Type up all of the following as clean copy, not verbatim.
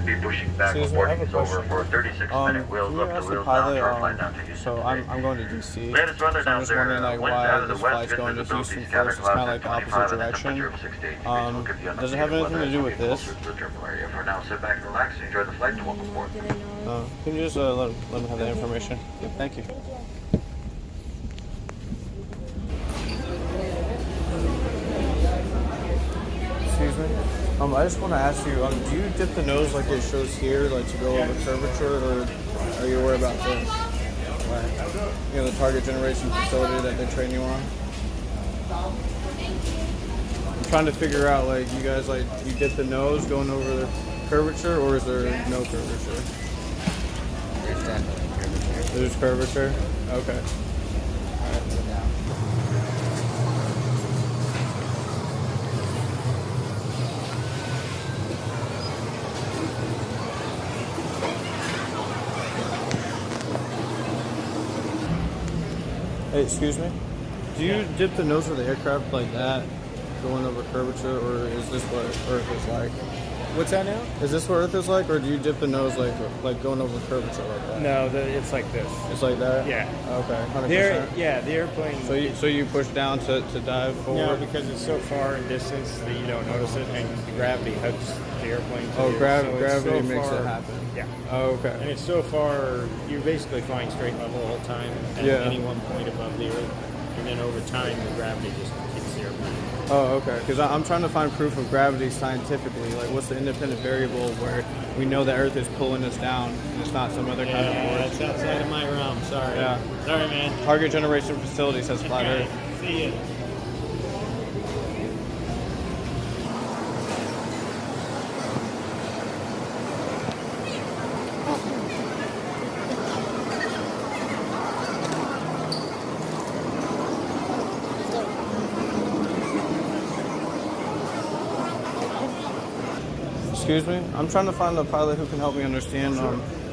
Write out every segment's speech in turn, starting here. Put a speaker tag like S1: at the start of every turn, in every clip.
S1: be pushing back when boarding is over for 36-minute wheels up to wheels down short flight down to Houston.
S2: So I'm going to DC.
S1: Latest weather
S2: So I'm
S1: down
S2: just
S1: there.
S2: wondering like
S1: Winds out
S2: why
S1: of the
S2: this
S1: west,
S2: flight's
S1: good
S2: going to
S1: visibility,
S2: Houston
S1: scatter
S2: first. It's kind of
S1: clouds
S2: like the
S1: at 25
S2: opposite
S1: and a
S2: direction.
S1: temperature of 68 degrees. We'll give you
S2: Does it have anything to do with this?
S1: closer to the terminal area. For now, sit back and relax and enjoy the flight and welcome aboard.
S2: Can you just let me have that information? Thank you. Excuse me. I just want to ask you, do you dip the nose like it shows here, like to go over curvature, or are you worried about this? Like, you know, the target generation facility that they train you on? I'm trying to figure out, like, you guys, like, you dip the nose going over the curvature, or is there no curvature?
S3: There's definitely curvature.
S2: There's curvature? Okay. Hey, excuse me? Do you dip the nose of the aircraft like that, going over curvature, or is this what Earth is like?
S3: What's that now?
S2: Is this what Earth is like, or do you dip the nose like going over curvature like that?
S3: No, it's like this.
S2: It's like that?
S3: Yeah.
S2: Okay, 100%.
S3: The airplane.
S2: So you push down to dive forward?
S3: No, because it's so far in distance that you don't notice it, and the gravity hugs the airplane.
S2: Oh,
S3: so
S2: gravity
S3: so
S2: makes
S3: far,
S2: it happen.
S3: Yeah.
S2: Oh, okay.
S3: And it's so far, you're basically flying straight level the whole time at any one point above the Earth. And then over time, the gravity just kicks the airplane.
S2: Oh, okay. Because I'm trying to find proof of gravity scientifically. Like, what's the independent variable where we know that Earth is pulling us down and it's not some other kind of force?
S3: That's outside of my realm. Sorry.
S2: Yeah.
S3: Sorry, man.
S2: Target generation facility says flat Earth.
S3: See ya.
S2: Excuse me? I'm trying to find a pilot who can help me understand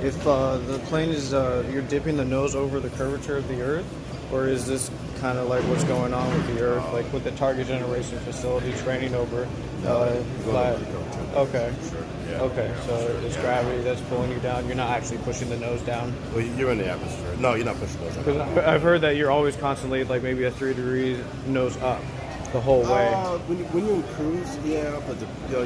S2: if the plane is, you're dipping the nose over the curvature of the Earth, or is this kind of like what's going on with the Earth, like with the target generation facility training over flat? Okay. Okay, so it's gravity that's pulling you down. You're not actually pushing the nose down.
S4: Well, you're in the atmosphere. No, you're not pushing those up.
S2: Because I've heard that you're always constantly like maybe a 3 degree nose up the whole way.
S4: When you're in cruise, yeah, but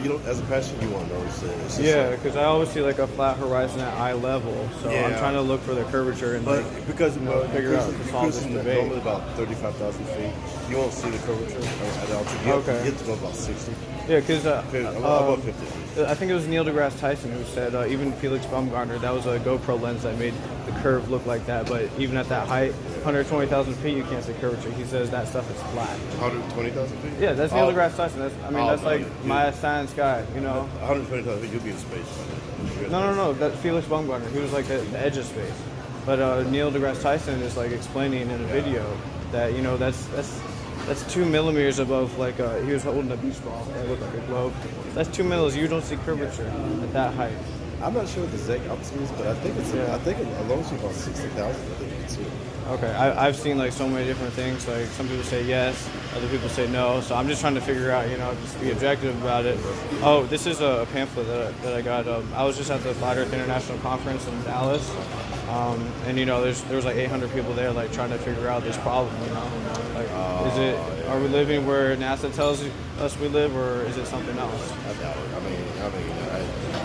S4: you don't. As a passenger, you won't notice it. It's just
S2: Yeah, because I always see like a flat horizon at eye level, so I'm trying to look for the curvature and
S4: But
S2: like
S4: because
S2: figure out to solve this debate.
S4: normally about 35,000 feet, you won't see the curvature at altitude. You have to go about 60.
S2: Yeah, because
S4: About 50.
S2: I think it was Neil deGrasse Tyson who said even Felix Baumgartner, that was a GoPro lens that made the curve look like that. But even at that height, 120,000 feet, you can't see curvature. He says that stuff is flat.
S4: 120,000 feet?
S2: Yeah, that's Neil deGrasse Tyson. That's like my science guy, you know.
S4: 120,000 feet, you'll be in space by then.
S2: No. That Felix Baumgartner, he was like the edge of space. But Neil deGrasse Tyson is like explaining in a video that that's 2 millimeters above like he was holding a beach ball that looked like a globe. That's 2 millimeters. You don't see curvature at that height.
S4: I'm not sure what the exact altitude is, but I think as long as you're about 60,000, I think you can see it.
S2: Okay, I've seen like so many different things. Like some people say yes, other people say no. So I'm just trying to figure out, just be objective about it. Oh, this is a pamphlet that I got. I was just at the Flat Earth International Conference in Dallas, and there was like 800 people there, like trying to figure out this problem. Like are we living where NASA tells us we live, or is it something else?
S4: I doubt it.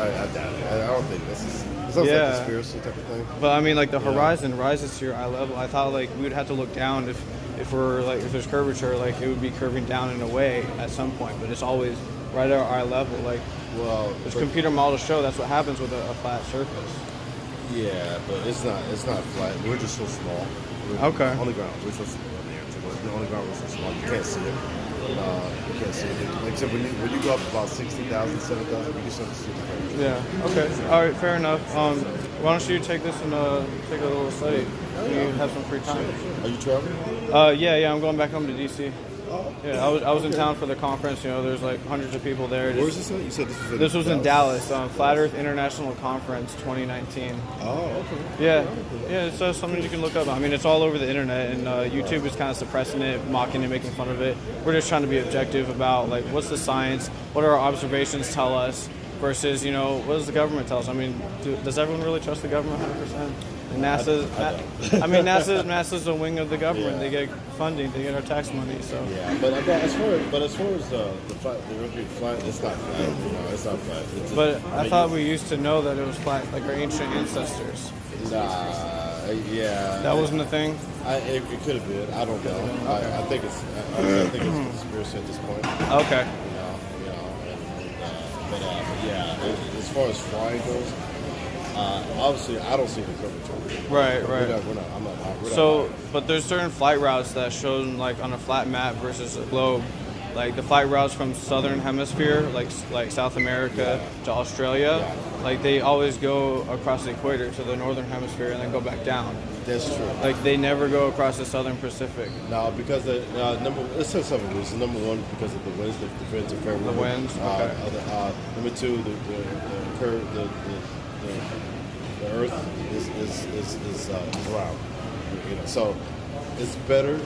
S4: I doubt it. I don't think this is. It's like a conspiracy type of thing.
S2: But I mean, like the horizon rises to your eye level. I thought like we would have to look down if we're like if there's curvature, like it would be curving down in a way at some point. But it's always right at our eye level. Like there's computer models show that's what happens with a flat surface.
S4: Yeah, but it's not flat. We're just so small.
S2: Okay.
S4: On the ground, we're so small. On the ground, we're so small. You can't see it. You can't see it. Like I said, when you go up about 60,000, 70,000, you can start to see the curvature.
S2: Yeah. Okay. All right. Fair enough. Why don't you take this and take a little study? You have some free time.
S4: Are you traveling?
S2: Yeah. I'm going back home to DC. Yeah, I was in town for the conference. There's like hundreds of people there.
S4: Where's this at? You said this was in
S2: This was in Dallas, Flat Earth International Conference 2019.
S4: Oh, okay.
S2: Yeah, so something you can look up. I mean, it's all over the internet, and YouTube is kind of suppressing it, mocking it, making fun of it. We're just trying to be objective about like what's the science, what our observations tell us, versus, you know, what does the government tell us? I mean, does everyone really trust the government 100%? And NASA's a wing of the government.
S4: Yeah.
S2: They get funding, they get our tax money. So
S4: Yeah, but as far as the Mercury flat, it's not flat. You know, it's not flat. It's just,
S2: but I thought we used to know that it was flat, like our ancient ancestors.
S4: Nah, yeah.
S2: That wasn't a thing.
S4: It could have been. I don't know. I think it's a conspiracy at this point.
S2: Okay.
S4: But yeah, as far as flying goes, obviously I don't see the curvature.
S2: Right.
S4: So,
S2: But there's certain flight routes that shown like on a flat map versus a globe. Like the flight routes from southern hemisphere, like South America to Australia, like they always go across the equator to the northern hemisphere and then go back down.
S4: that's true.
S2: Like they never go across the southern Pacific.
S4: No, because let's say several reasons. Number one, because of the winds, the winds are favorable.
S2: The winds, okay.
S4: Number two, the Earth is round. You know, so it's better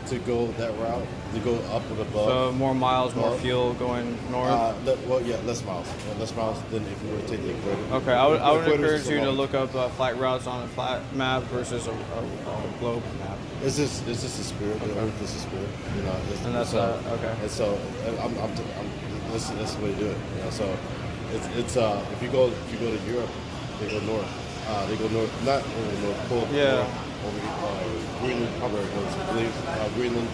S4: to go that route, to go up and above.
S2: So more miles, more fuel going north.
S4: Less miles. Less miles than if you were to take the equator.
S2: Okay, I would
S4: Equator
S2: encourage
S4: is
S2: you to
S4: long.
S2: look up flight routes on a flat map versus a globe map.
S4: It's just a spirit. The Earth is a spirit. You know,
S2: And that's okay.
S4: And so that's the way to do it. You know, so it's if you go to Europe, they go north. They go north, not over the North Pole.
S2: Yeah.
S4: Over Greenland, probably Greenland,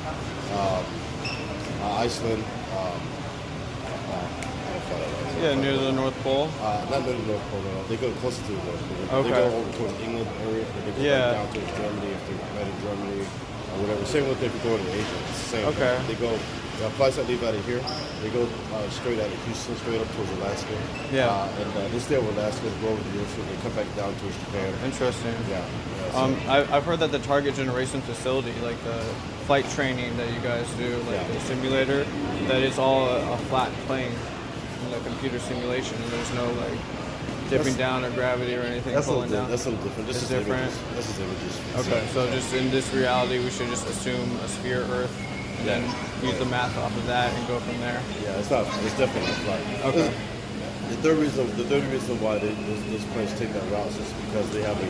S4: Iceland.
S2: Yeah, near the North Pole.
S4: Not near the North Pole. No. They go closer to the North Pole.
S2: Okay.
S4: They go over towards England area. They go back down towards Germany if they're right in Germany or whatever. Same with if you go to Asia. It's the same.
S2: Okay.
S4: They go. Flights that leave out of here, they go straight out of Houston, straight up towards Alaska.
S2: Yeah.
S4: And they stay over Alaska, go over the ocean, they come back down towards Japan.
S2: Interesting.
S4: Yeah.
S2: I've heard that the target generation facility, like the flight training that you guys do, like the simulator, that it's all a flat plane, the computer simulation, and there's no like dipping down or gravity or anything pulling down.
S4: That's a little different. This
S2: It's
S4: is
S2: different.
S4: Images. This is images.
S2: Okay, so just in this reality, we should just assume a sphere Earth, and then use the math off of that and go from there.
S4: Yeah, it's not. It's definitely not flat.
S2: Okay.
S4: The third reason why those planes take that route is just because they have a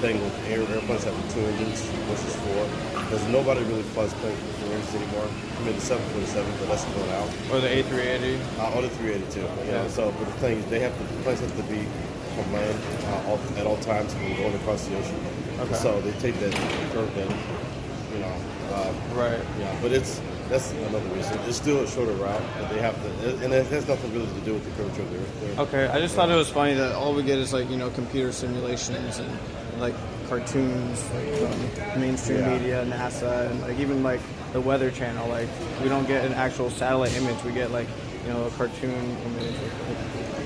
S4: thing with airplanes having 2 engines versus 4. Because nobody really flies planes with 4 engines anymore. I mean the 747, but that's going out.
S2: Or the A380.
S4: Or the 382.
S2: Yeah.
S4: So, but the thing is, the planes have to be from land at all times when going across the ocean.
S2: Okay.
S4: So they take that curve then, you know.
S2: Right.
S4: Yeah, but that's another reason. It's still a shorter route, but they have to, and it has nothing really to do with the curvature of the Earth.
S2: Okay, I just thought it was funny that all we get is like, you know, computer simulations and like cartoons like from mainstream media, NASA, and like even like the Weather Channel. Like we don't get an actual satellite image. We get like, you know, a cartoon image.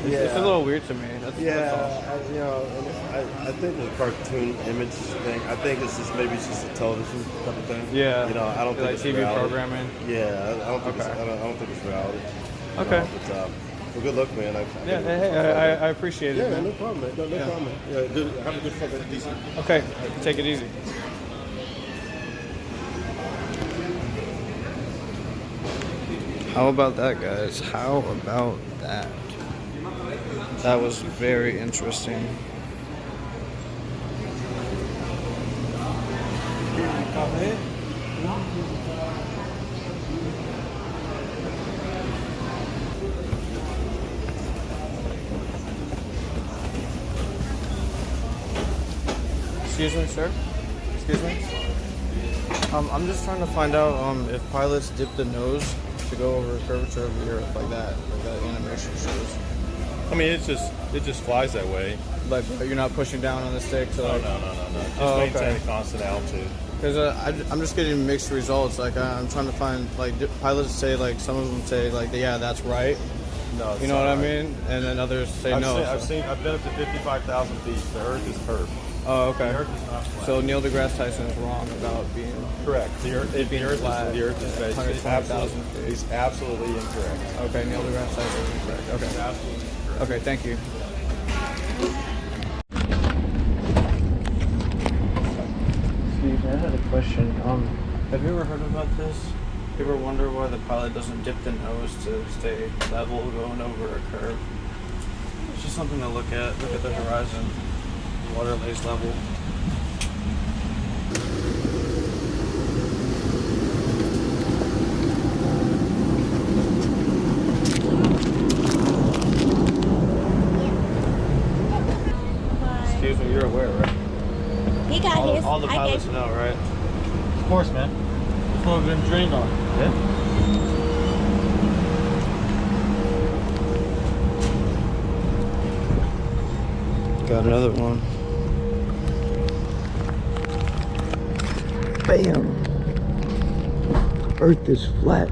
S2: It's a little weird to me. That's all.
S4: I think the cartoon image thing. I think it's just maybe it's just a television type of thing.
S2: Yeah.
S4: You know, I don't think
S2: like
S4: it's
S2: TV
S4: reality.
S2: programming.
S4: Yeah, I don't think
S2: Okay.
S4: I don't think it's reality. You
S2: Okay.
S4: know, well, good luck, man.
S2: I appreciate it.
S4: Yeah,
S2: man.
S4: no problem, man. No problem. Yeah, good. Have a good fucking decent.
S2: Okay, take it easy. How about that, guys? How about that? That was very interesting. Excuse me, sir? Excuse me? I'm just trying to find out if pilots dip the nose to go over the curvature of the Earth like that animation shows.
S5: I mean, it just flies that way.
S2: Like you're not pushing down on the stick to like.
S5: No. Just maintain a constant altitude.
S2: Because I'm just getting mixed results. Like I'm trying to find like pilots say like some of them say like yeah that's right.
S5: No,
S2: You know what I mean? And then others say no.
S5: I've been up to 55,000 feet. The Earth is curved.
S2: Oh, okay.
S5: The Earth is not flat.
S2: So Neil deGrasse Tyson is wrong about being.
S5: Correct. The Earth is
S2: flat
S5: based.
S2: 120,000 feet.
S5: He's absolutely incorrect.
S2: Okay, Neil deGrasse Tyson is correct. Okay.
S5: He's absolutely incorrect.
S2: Okay, thank you. Steve, I had a question. Have you ever heard about this? People wonder why the pilot doesn't dip the nose to stay level going over a curve. It's just something to look at. Look at the horizon. The water lays level. Excuse me, you're aware, right?
S6: He got his.
S2: All the
S6: I
S2: pilots
S6: gave-
S2: know, right?
S5: Of course, man. That's what I've been trained on.
S2: Yeah. Got another one.
S7: Bam! Earth is flat.